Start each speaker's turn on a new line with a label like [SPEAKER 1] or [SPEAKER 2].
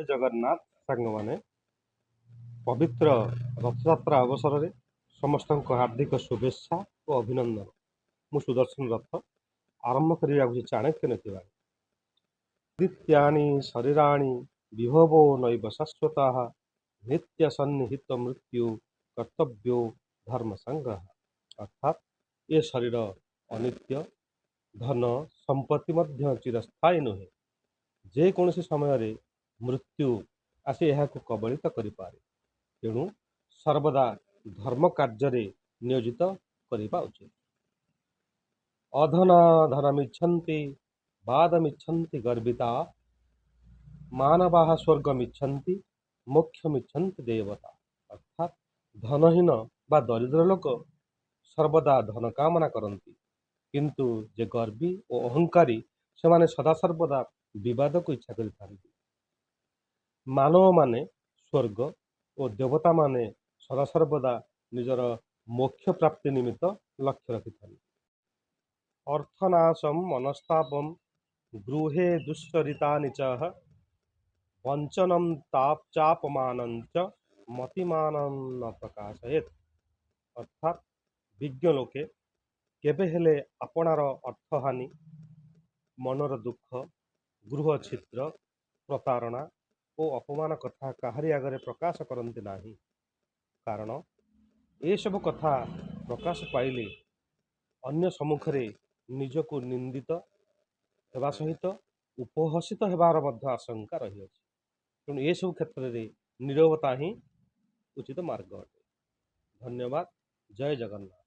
[SPEAKER 1] जय जगन्नाथ सांग माने पवित्र रथयात्रा अवसर में समस्त हार्दिक शुभेच्छा और अभिनंदन। मु सुदर्शन रथ आरंभ करने चाणक्य नीति नित्यानि शरीराणि विभवो नैव शाश्वताः नित्य सन्निहित मृत्यु कर्तव्यो धर्म संग्रह। अर्थात ये शरीर अनित्य, धन संपत्ति मध्य चिरस्थायी नुहे, जेकोसी समय मृत्यु आसी यह कबलित करें। तेणु सर्वदा धर्म कार्य नियोजित करने उचित। अधना धनमिच्छन्ति वादमिच्छन्ति गर्विता मानवाः स्वर्गमिच्छन्ति मोक्षमिच्छन्ति देवता। अर्थात धनहीन बा दरिद्र लोक सर्वदा धन कामना करती, किंतु जे गर्वी और अहंकारी से माने सदा सर्वदा विवाद को इच्छा करता। मानव माने स्वर्ग और देवता माने सदा सर्वदा निजर मोक्ष प्राप्ति निमित्त लक्ष्य रखि था। अर्थनाशम मनस्तापम गृहे दुश्चरिता च वंचनम ताप चापमान च मतिमान न प्रकाशयेत। अर्थात विज्ञ लोके केबे हेले आपणार अर्थहानि, मनर दुख, गृह छिद्र, प्रतारणा और अपमान कथा काहारी आगे प्रकाश करते नहीं। कारण ये सब कथा प्रकाश पाइले अन्य सम्मुखरे निजको निंदित हेबा सहित उपहसित हेबार मध्य आशंका रही। तेणु ये सब क्षेत्र में नीरवता ही उचित मार्ग अटे। धन्यवाद। जय जगन्नाथ।